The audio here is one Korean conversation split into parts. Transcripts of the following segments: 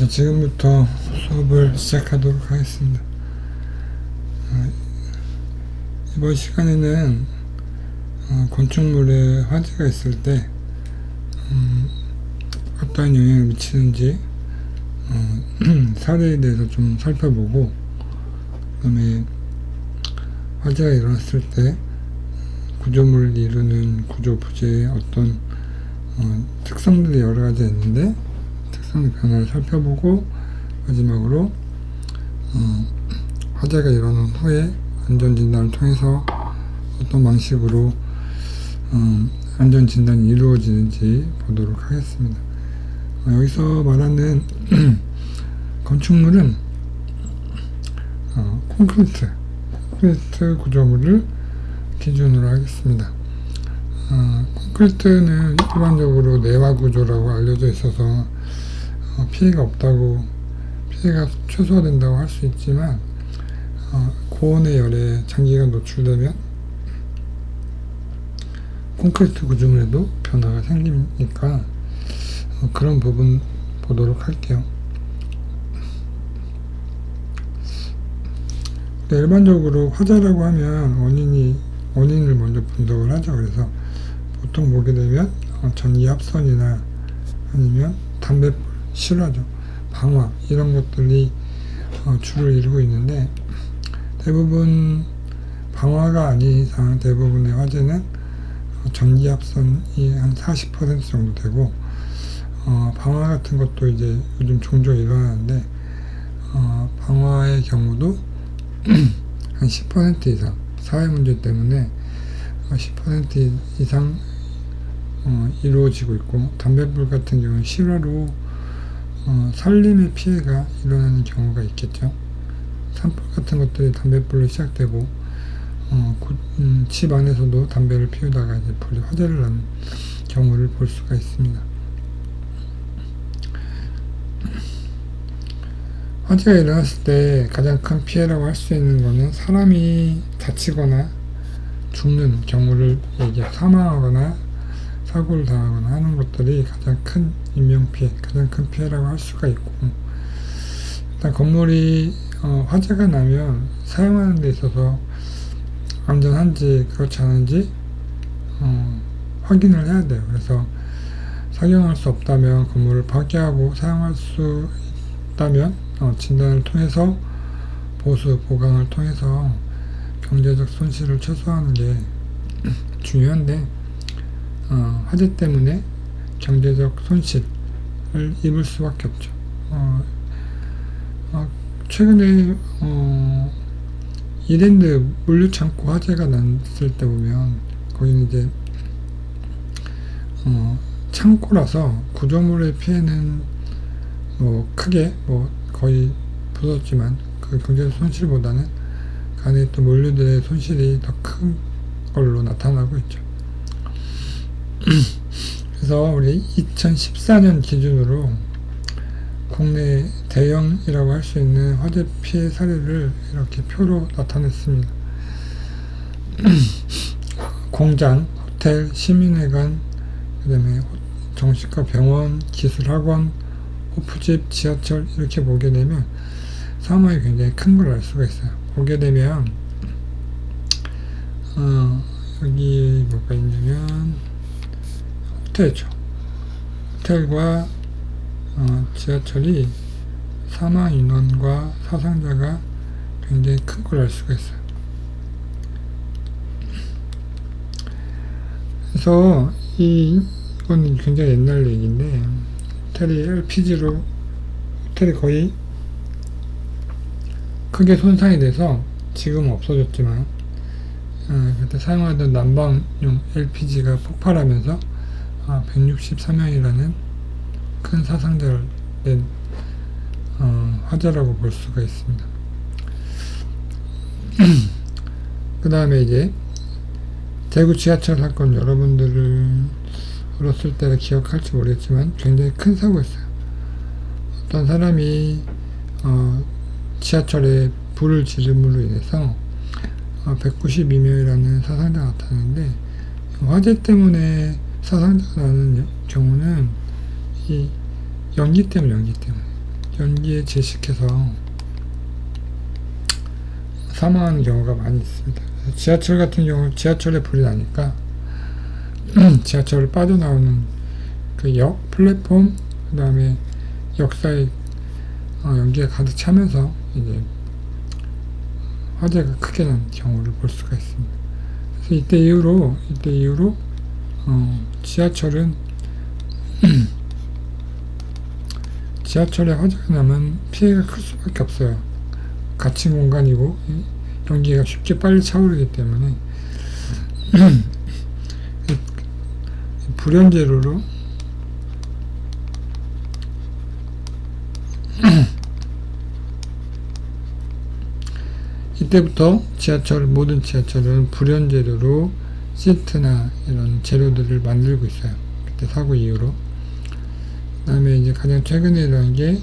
지금부터 수업을 시작하도록 하겠습니다. 이번 시간에는 건축물에 화재가 있을 때 어떠한 영향을 미치는지 사례에 대해서 좀 살펴보고, 그 다음에 화재가 일어났을 때 구조물을 이루는 구조 부재의 어떤 특성들이 여러 가지 있는데 특성 변화를 살펴보고, 마지막으로 화재가 일어난 후에 안전진단을 통해서 어떤 방식으로 안전진단이 이루어지는지 보도록 하겠습니다. 여기서 말하는 건축물은 콘크리트 구조물을 기준으로 하겠습니다. 콘크리트는 일반적으로 내화 구조라고 알려져 있어서 피해가 없다고, 피해가 최소화된다고 할 수 있지만 고온의 열에 장기간 노출되면 콘크리트 구조물에도 변화가 생기니까 그런 부분 보도록 할게요. 일반적으로 화재라고 하면 원인을 먼저 분석을 하죠. 그래서 보통 보게 되면 전기 합선이나 아니면 담배불, 실화죠, 방화, 이런 것들이 주를 이루고 있는데, 대부분 방화가 아닌 이상 대부분의 화재는 전기 합선이 한 40% 정도 되고, 방화 같은 것도 이제 요즘 종종 일어나는데 방화의 경우도 한 10% 이상, 사회 문제 때문에 10% 이상 이루어지고 있고, 담배불 같은 경우는 실화로 산림의 피해가 일어나는 경우가 있겠죠. 산불 같은 것들이 담배불로 시작되고 집 안에서도 담배를 피우다가 이제 불이 화재를 나는 경우를 볼 수가 있습니다. 화재가 일어났을 때 가장 큰 피해라고 할 수 있는 것은 사람이 다치거나 죽는 경우를 사망하거나 사고를 당하거나 하는 것들이 가장 큰 인명피해, 가장 큰 피해라고 할 수가 있고, 일단 건물이 화재가 나면 사용하는 데 있어서 안전한지 그렇지 않은지 확인을 해야 돼요. 그래서 사용할 수 없다면 건물을 파괴하고, 사용할 수 있다면 진단을 통해서 보수, 보강을 통해서 경제적 손실을 최소화하는 게 중요한데, 화재 때문에 경제적 손실을 입을 수밖에 없죠. 최근에 이랜드 물류창고 화재가 났을 때 보면, 거기는 이제 창고라서 구조물의 피해는 크게 거의 부쉈지만 그 경제적 손실보다는 그 안에 또 물류들의 손실이 더 큰 걸로 나타나고 있죠. 그래서 우리 2014년 기준으로 국내 대형이라고 할 수 있는 화재 피해 사례를 이렇게 표로 나타냈습니다. 공장, 호텔, 시민회관, 그 다음에 정신과 병원, 기술학원, 호프집, 지하철, 이렇게 보게 되면 사망이 굉장히 큰 걸 알 수가 있어요. 보게 되면 여기 뭐가 있냐면 호텔이죠. 호텔과 지하철이 사망 인원과 사상자가 굉장히 큰 걸 알 수가 있어요. 그래서 이건 굉장히 옛날 얘기인데, 호텔이 LPG로 호텔이 거의 크게 손상이 돼서 지금은 없어졌지만 그때 사용하던 난방용 LPG가 폭발하면서 163명이라는 큰 사상자를 낸 화재라고 볼 수가 있습니다. 그 다음에 이제 대구 지하철 사건, 여러분들을 어렸을 때를 기억할지 모르겠지만 굉장히 큰 사고였어요. 어떤 사람이 지하철에 불을 지름으로 인해서 192명이라는 사상자가 나타나는데, 화재 때문에 사상자가 나는 경우는 이 연기 때문에 연기에 질식해서 사망하는 경우가 많이 있습니다. 지하철 같은 경우 지하철에 불이 나니까 지하철을 빠져나오는 그 역, 플랫폼, 그 다음에 역사에 연기가 가득 차면서 이제 화재가 크게 난 경우를 볼 수가 있습니다. 그래서 이때 이후로 지하철은 지하철에 화재가 나면 피해가 클 수밖에 없어요. 갇힌 공간이고 연기가 쉽게 빨리 차오르기 때문에 불연재료로 이때부터 모든 지하철은 불연재료로 시트나 이런 재료들을 만들고 있어요. 그때 사고 이후로. 그 다음에 이제 가장 최근에 일어난 게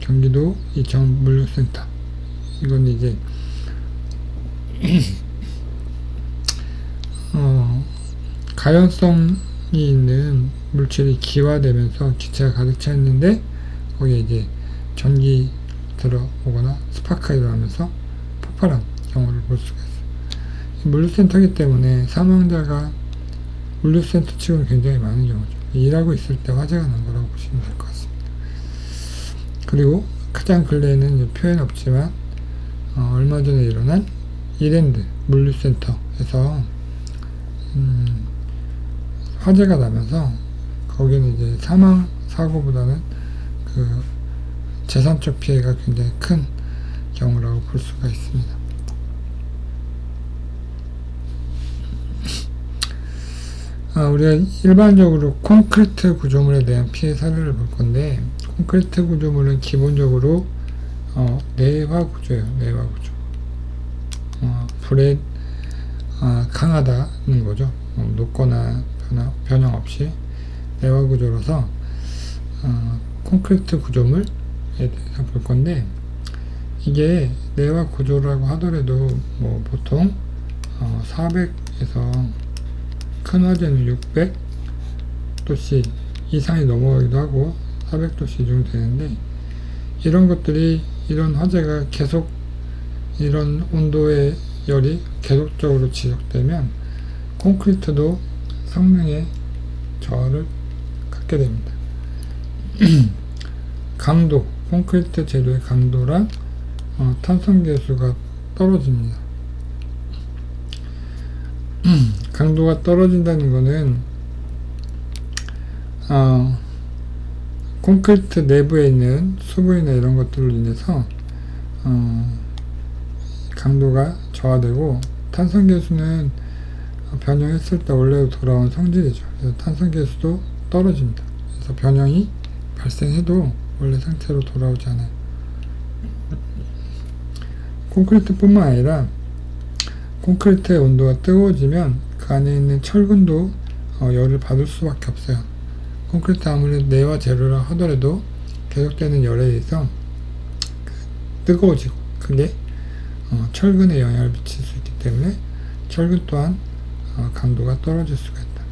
경기도 이천 물류센터. 이건 이제 가연성이 있는 물질이 기화되면서 기체가 가득 차 있는데 거기에 이제 전기 들어오거나 스파크가 일어나면서 폭발한 경우를 볼 수가 있어요. 물류센터이기 때문에 사망자가 물류센터 치고는 굉장히 많은 경우죠. 일하고 있을 때 화재가 난 거라고 보시면 될 것 같습니다. 그리고 가장 근래에는 표현 없지만 얼마 전에 일어난 이랜드 물류센터에서 화재가 나면서 거기는 이제 사망 사고보다는 그 재산적 피해가 굉장히 큰 경우라고 볼 수가 있습니다. 우리가 일반적으로 콘크리트 구조물에 대한 피해 사례를 볼 건데, 콘크리트 구조물은 기본적으로 내화 구조예요. 내화 구조. 불에 강하다는 거죠. 녹거나 변형 없이 내화 구조라서 콘크리트 구조물에 대해서 볼 건데, 이게 내화 구조라고 하더라도 뭐 보통 400에서 큰 화재는 600도씨 이상이 넘어가기도 하고 400도씨 정도 되는데, 이런 것들이, 이런 화재가 계속 이런 온도의 열이 계속적으로 지속되면 콘크리트도 성능에 저하를 갖게 됩니다. 강도, 콘크리트 재료의 강도랑 탄성계수가 떨어집니다. 강도가 떨어진다는 것은 콘크리트 내부에 있는 수분이나 이런 것들로 인해서 강도가 저하되고, 탄성계수는 변형했을 때 원래로 돌아온 성질이죠. 그래서 탄성계수도 떨어집니다. 그래서 변형이 발생해도 원래 상태로 돌아오지 않아요. 콘크리트뿐만 아니라 콘크리트의 온도가 뜨거워지면 그 안에 있는 철근도 열을 받을 수밖에 없어요. 콘크리트 아무리 내화 재료라 하더라도 계속되는 열에 의해서 뜨거워지고, 그게 철근에 영향을 미칠 수 있기 때문에 철근 또한 강도가 떨어질 수가 있다.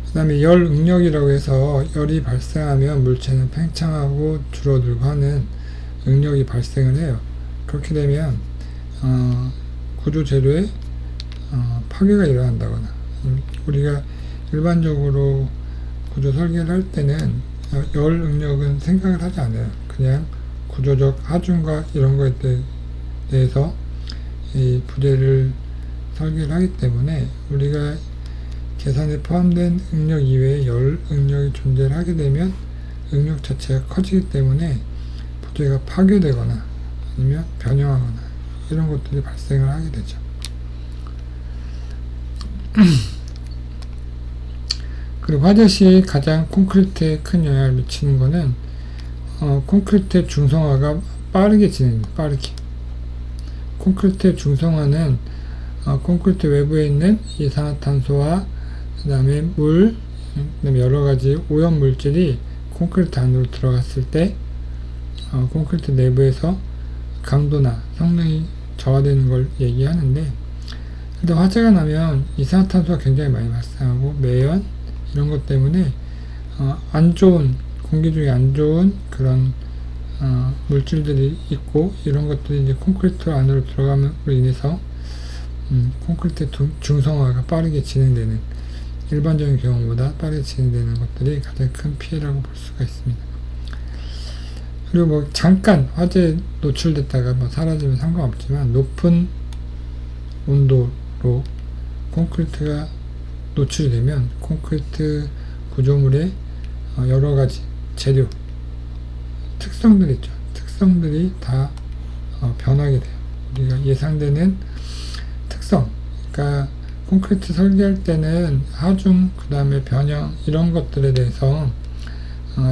그 다음에 열 응력이라고 해서 열이 발생하면 물체는 팽창하고 줄어들고 하는 응력이 발생을 해요. 그렇게 되면 구조 재료에 파괴가 일어난다거나, 우리가 일반적으로 구조 설계를 할 때는 열 응력은 생각을 하지 않아요. 그냥 구조적 하중과 이런 거에 대해서 이 부재를 설계를 하기 때문에, 우리가 계산에 포함된 응력 이외에 열 응력이 존재를 하게 되면 응력 자체가 커지기 때문에 부재가 파괴되거나 아니면 변형하거나 이런 것들이 발생을 하게 되죠. 그리고 화재 시 가장 콘크리트에 큰 영향을 미치는 것은 콘크리트의 중성화가 빠르게 진행됩니다. 빠르게. 콘크리트의 중성화는 콘크리트 외부에 있는 이산화탄소와 그 다음에 물, 그 다음에 여러가지 오염 물질이 콘크리트 안으로 들어갔을 때 콘크리트 내부에서 강도나 성능이 저하되는 걸 얘기하는데, 근데 화재가 나면 이산화탄소가 굉장히 많이 발생하고 매연 이런 것 때문에 안 좋은 공기 중에 안 좋은 그런 물질들이 있고, 이런 것들이 이제 콘크리트 안으로 들어감으로 인해서 콘크리트 중성화가 빠르게 진행되는, 일반적인 경우보다 빠르게 진행되는 것들이 가장 큰 피해라고 볼 수가 있습니다. 그리고 뭐 잠깐 화재에 노출됐다가 뭐 사라지면 상관없지만, 높은 온도로 콘크리트가 노출이 되면 콘크리트 구조물의 여러 가지 재료 특성들 있죠. 특성들이 다 변하게 돼요. 우리가 예상되는 특성, 그러니까 콘크리트 설계할 때는 하중, 그 다음에 변형, 이런 것들에 대해서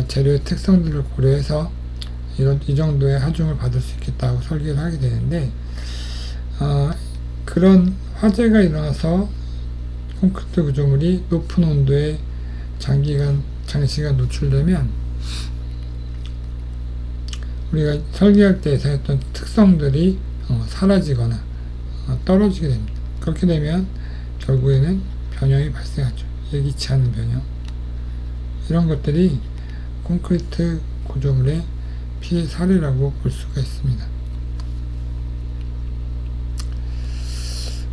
재료의 특성들을 고려해서 이 정도의 하중을 받을 수 있겠다고 설계를 하게 되는데, 그런 화재가 일어나서 콘크리트 구조물이 높은 온도에 장시간 노출되면 우리가 설계할 때 예상했던 특성들이 사라지거나 떨어지게 됩니다. 그렇게 되면 결국에는 변형이 발생하죠. 예기치 않은 변형. 이런 것들이 콘크리트 구조물의 피해 사례라고 볼 수가 있습니다.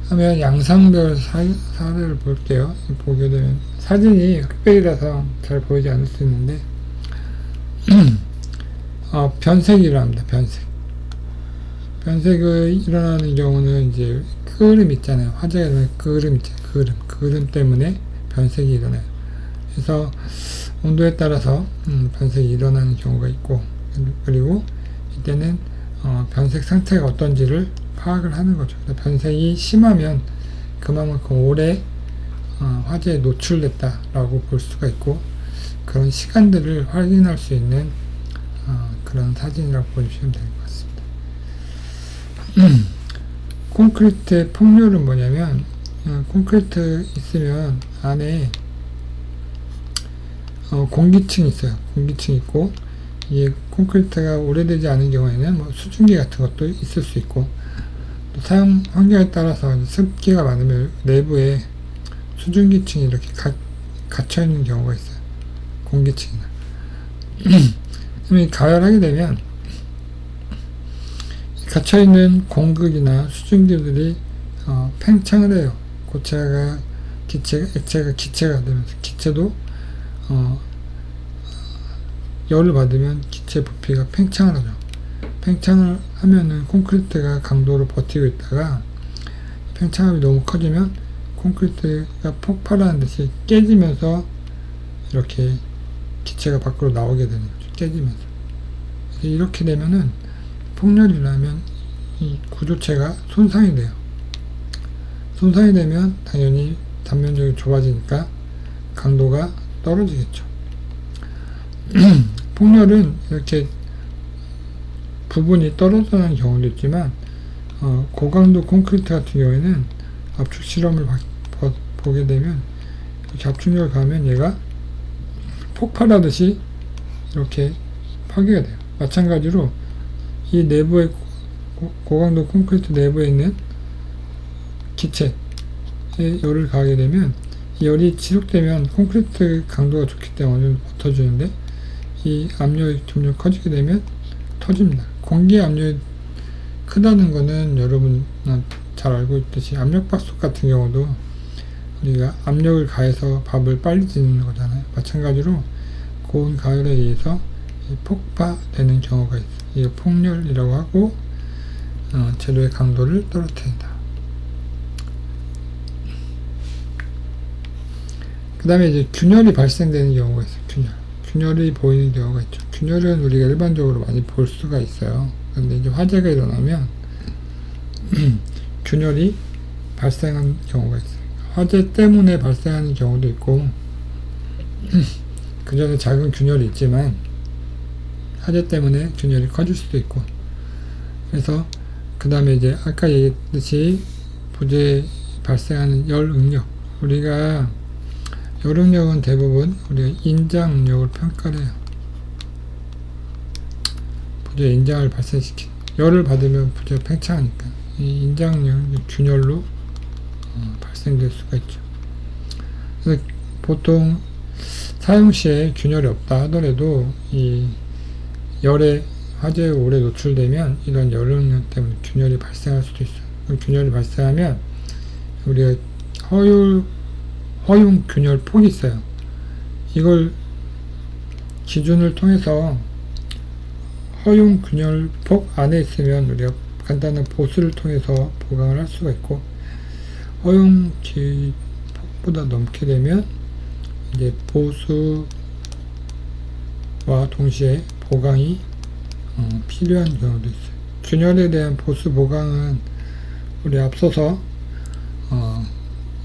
하면 양상별 사례를 볼게요. 보게 되면 사진이 흑백이라서 잘 보이지 않을 수 있는데 변색이 일어납니다. 변색이 일어나는 경우는 이제 끄름 있잖아요. 화재가 일어나는 끄름 있잖아요. 끄름 때문에 변색이 일어나요. 그래서 온도에 따라서 변색이 일어나는 경우가 있고, 그리고 이때는 변색 상태가 어떤지를 파악을 하는 거죠. 변색이 심하면 그만큼 오래 화재에 노출됐다라고 볼 수가 있고, 그런 시간들을 확인할 수 있는 그런 사진이라고 보시면 될 것 같습니다. 콘크리트의 폭렬은 뭐냐면, 콘크리트 있으면 안에 공기층이 있어요. 공기층이 있고, 이 콘크리트가 오래되지 않은 경우에는 뭐 수증기 같은 것도 있을 수 있고, 또 사용 환경에 따라서 습기가 많으면 내부에 수증기층이 이렇게 갇혀 있는 경우가 있어요. 공기층이나. 가열하게 되면 갇혀 있는 공극이나 수증기들이 팽창을 해요. 고체가 액체가 기체가 되면서, 기체도 열을 받으면 기체 부피가 팽창을 하죠. 팽창을 하면은 콘크리트가 강도를 버티고 있다가 팽창압이 너무 커지면 콘크리트가 폭발하는 듯이 깨지면서 이렇게 기체가 밖으로 나오게 되는 거죠. 깨지면서. 그래서 이렇게 되면은 폭렬이 나면 이 구조체가 손상이 돼요. 손상이 되면 당연히 단면적이 좁아지니까 강도가 떨어지겠죠. 폭렬은 이렇게 부분이 떨어져 나는 경우도 있지만, 고강도 콘크리트 같은 경우에는 압축 실험을 보게 되면 이렇게 압축력을 가하면 얘가 폭발하듯이 이렇게 파괴가 돼요. 마찬가지로 이 내부의 고강도 콘크리트 내부에 있는 기체에 열을 가하게 되면, 이 열이 지속되면 콘크리트 강도가 좋기 때문에 어느 정도 버텨주는데, 이 압력이 점점 커지게 되면 터집니다. 공기 압력이 크다는 거는 여러분 잘 알고 있듯이 압력밥솥 같은 경우도 우리가 압력을 가해서 밥을 빨리 짓는 거잖아요. 마찬가지로 고온 가열에 의해서 폭파되는 경우가 있어요. 이게 폭렬이라고 하고, 재료의 강도를 떨어뜨린다. 그 다음에 이제 균열이 발생되는 경우가 있어요. 균열이 보이는 경우가 있죠. 균열은 우리가 일반적으로 많이 볼 수가 있어요. 그런데 이제 화재가 일어나면 균열이 발생하는 경우가 있어요. 화재 때문에 발생하는 경우도 있고, 그 전에 작은 균열이 있지만 화재 때문에 균열이 커질 수도 있고, 그래서 그 다음에 이제 아까 얘기했듯이 부재에 발생하는 열 응력, 우리가 열 응력은 대부분 우리가 인장 응력을 평가를 해요. 부재 인장을 발생시키, 열을 받으면 부재가 팽창하니까 이 인장 응력은 균열로 발생될 수가 있죠. 그래서 보통 사용 시에 균열이 없다 하더라도 이 열에 화재에 오래 노출되면 이런 열 응력 때문에 균열이 발생할 수도 있어요. 균열이 발생하면 우리가 허용 균열 폭이 있어요. 이걸 기준을 통해서 허용 균열 폭 안에 있으면 우리가 간단한 보수를 통해서 보강을 할 수가 있고, 허용 폭보다 넘게 되면 이제 보수와 동시에 보강이 필요한 경우도 있어요. 균열에 대한 보수 보강은 우리 앞서서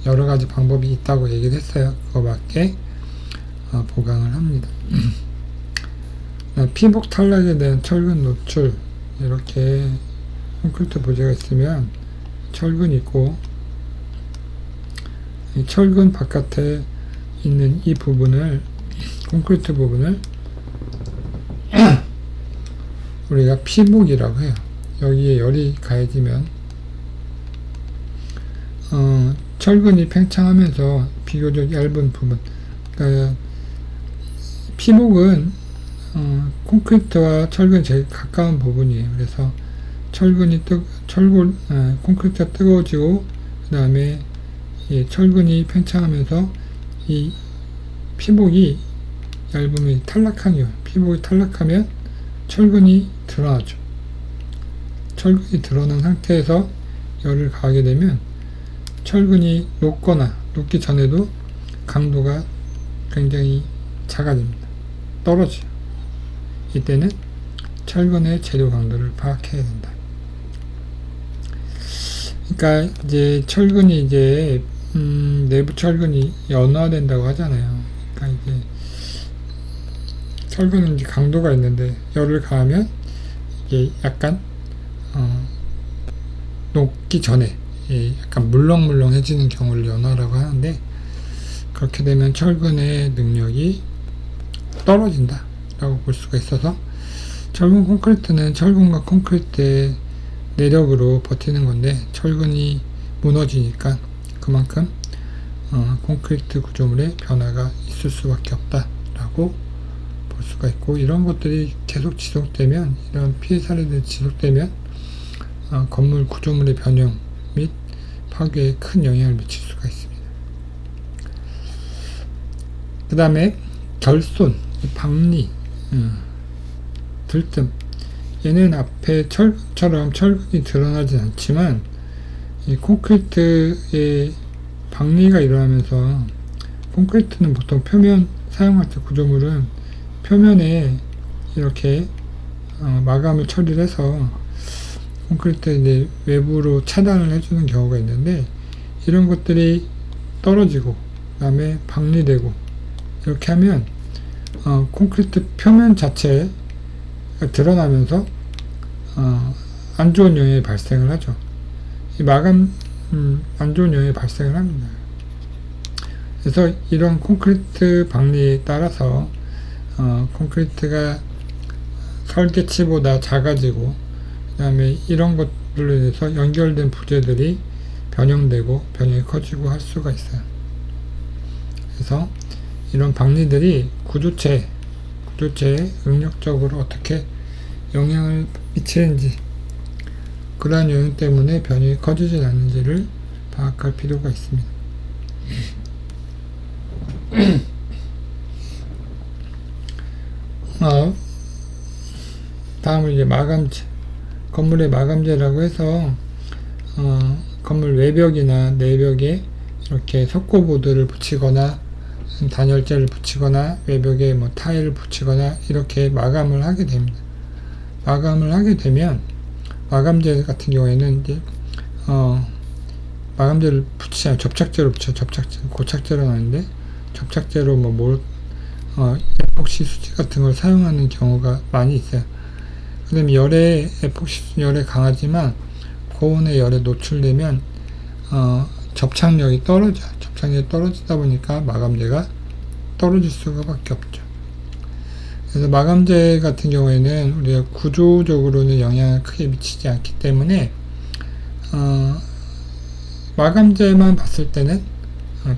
여러 가지 방법이 있다고 얘기를 했어요. 그거밖에 보강을 합니다. 피복 탈락에 대한 철근 노출, 이렇게 콘크리트 부재가 있으면 철근이 있고, 이 철근 바깥에 있는 이 부분을, 콘크리트 부분을 우리가 피복이라고 해요. 여기에 열이 가해지면 철근이 팽창하면서 비교적 얇은 부분, 그러니까 피복은 콘크리트와 철근이 제일 가까운 부분이에요. 그래서 콘크리트가 뜨거워지고, 그 다음에 철근이 팽창하면서 이 피복이 얇으면 탈락한 이유, 피복이 탈락하면 철근이 드러나죠. 철근이 드러난 상태에서 열을 가하게 되면 철근이 녹기 전에도 강도가 굉장히 작아집니다. 떨어져요. 이때는 철근의 재료 강도를 파악해야 된다. 그러니까 이제 철근이 내부 철근이 연화된다고 하잖아요. 그러니까 이제 철근은 이제 강도가 있는데 열을 가하면 이게 약간 녹기 전에 약간 물렁물렁해지는 경우를 연화라고 하는데, 그렇게 되면 철근의 능력이 떨어진다 라고 볼 수가 있어서, 철근 콘크리트는 철근과 콘크리트의 내력으로 버티는 건데, 철근이 무너지니까 그만큼 콘크리트 구조물의 변화가 있을 수밖에 없다 라고 볼 수가 있고, 이런 것들이 계속 지속되면, 이런 피해 사례들이 지속되면 건물 구조물의 변형 및 파괴에 큰 영향을 미칠 수가 있습니다. 그 다음에 결손, 박리, 들뜸, 얘는 앞에 철근처럼 철근이 드러나진 않지만 이 콘크리트의 박리가 일어나면서, 콘크리트는 보통 표면 사용할 때 구조물은 표면에 이렇게 마감을 처리를 해서 콘크리트 이제 외부로 차단을 해주는 경우가 있는데, 이런 것들이 떨어지고 그 다음에 박리되고 이렇게 하면 콘크리트 표면 자체가 드러나면서 안 좋은 영향이 발생을 하죠. 이 마감 안 좋은 영향이 발생을 합니다. 그래서 이런 콘크리트 박리에 따라서 콘크리트가 설계치보다 작아지고, 그 다음에 이런 것들로 인해서 연결된 부재들이 변형되고 변형이 커지고 할 수가 있어요. 그래서 이런 박리들이 구조체에 응력적으로 어떻게 영향을 미치는지, 그러한 영향 때문에 변형이 커지지 않는지를 파악할 필요가 있습니다. 다음은 이제 마감재, 건물의 마감재라고 해서 건물 외벽이나 내벽에 이렇게 석고보드를 붙이거나 단열재를 붙이거나 외벽에 뭐 타일을 붙이거나 이렇게 마감을 하게 됩니다. 마감을 하게 되면, 마감재 같은 경우에는 이제 마감재를 붙이지 않고 접착제로 붙여, 고착제로 나는데 접착제로 에폭시 수지 같은 걸 사용하는 경우가 많이 있어요. 그 다음에 에폭시 열에 강하지만 고온의 열에 노출되면 접착력이 떨어져요. 접착력이 떨어지다 보니까 마감재가 떨어질 수밖에 없죠. 그래서 마감재 같은 경우에는 우리가 구조적으로는 영향을 크게 미치지 않기 때문에 마감재만 봤을 때는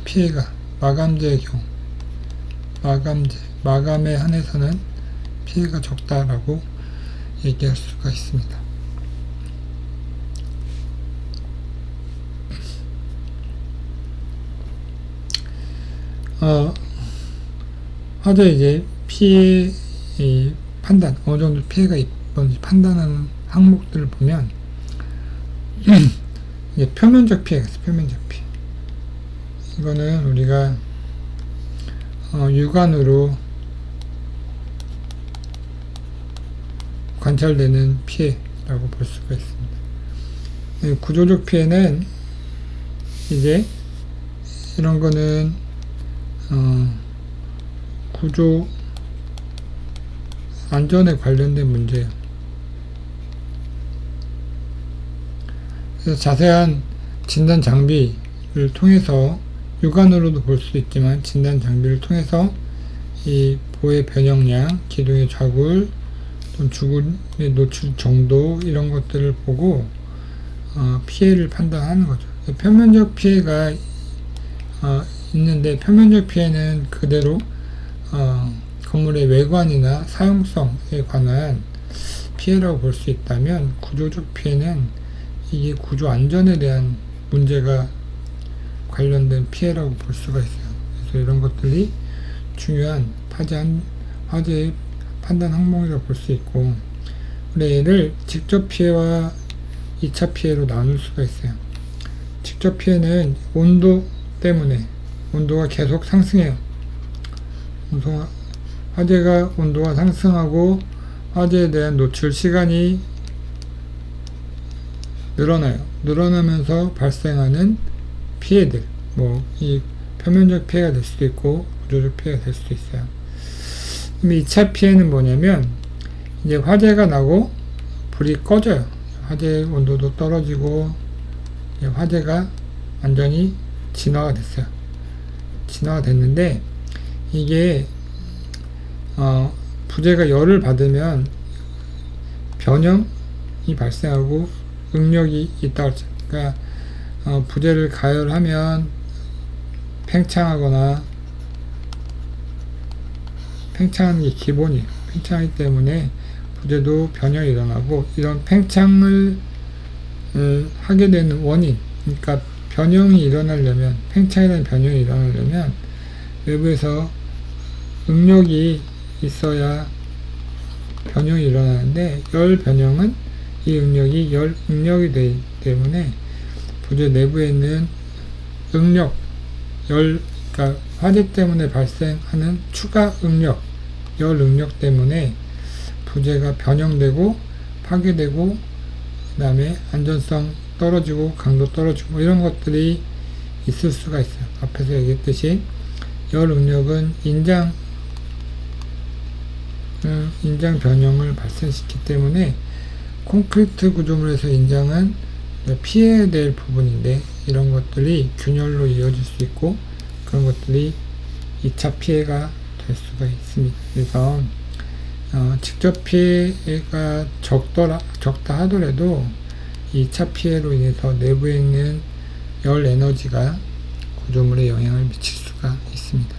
피해가, 마감재의 경우 마감에 한해서는 피해가 적다라고 얘기할 수가 있습니다. 화재 이제 피해 판단, 어느 정도 피해가 있던지 판단하는 항목들을 보면 이게 표면적 피해가 있어요. 표면적 피해. 이거는 우리가 육안으로 관찰되는 피해라고 볼 수가 있습니다. 구조적 피해는 이제 이런 거는 구조 안전에 관련된 문제예요. 그래서 자세한 진단 장비를 통해서 육안으로도 볼 수 있지만 진단 장비를 통해서 이 보의 변형량, 기둥의 좌굴, 또 주굴의 노출 정도 이런 것들을 보고 피해를 판단하는 거죠. 표면적 피해가 있는데 표면적 피해는 그대로 건물의 외관이나 사용성에 관한 피해라고 볼 수 있다면 구조적 피해는 이게 구조 안전에 대한 문제가 관련된 피해라고 볼 수가 있어요. 그래서 이런 것들이 중요한 화재의 판단 항목이라고 볼 수 있고, 우리 얘를 직접 피해와 2차 피해로 나눌 수가 있어요. 직접 피해는 온도 때문에 온도가 계속 상승해요. 화재가 온도가 상승하고 화재에 대한 노출 시간이 늘어나면서 발생하는 피해들, 이 표면적 피해가 될 수도 있고 구조적 피해가 될 수도 있어요. 그럼 2차 피해는 뭐냐면 이제 화재가 나고 불이 꺼져요. 화재 온도도 떨어지고 화재가 완전히 진화가 됐어요. 진화가 됐는데 이게 부재가 열을 받으면 변형이 발생하고 응력이 있다고 했죠. 그러니까 부재를 가열하면 팽창하거나, 팽창하는 게 기본이에요. 팽창하기 때문에 부재도 변형이 일어나고, 이런 팽창을 하게 되는 원인, 그러니까 변형이 일어나려면, 팽창이라는 변형이 일어나려면 외부에서 응력이 있어야 변형이 일어나는데, 열 변형은 이 응력이 열 응력이 되기 때문에 부재 내부에 있는 응력, 그러니까 화재 때문에 발생하는 추가 응력, 열 응력 때문에 부재가 변형되고 파괴되고, 그 다음에 안전성 떨어지고 강도 떨어지고 이런 것들이 있을 수가 있어요. 앞에서 얘기했듯이 열 응력은 인장 변형을 발생시키기 때문에 콘크리트 구조물에서 인장은 피해야 될 부분인데, 이런 것들이 균열로 이어질 수 있고 그런 것들이 2차 피해가 될 수가 있습니다. 그래서 직접 피해가 적다 하더라도 2차 피해로 인해서 내부에 있는 열 에너지가 구조물에 영향을 미칠 수가 있습니다.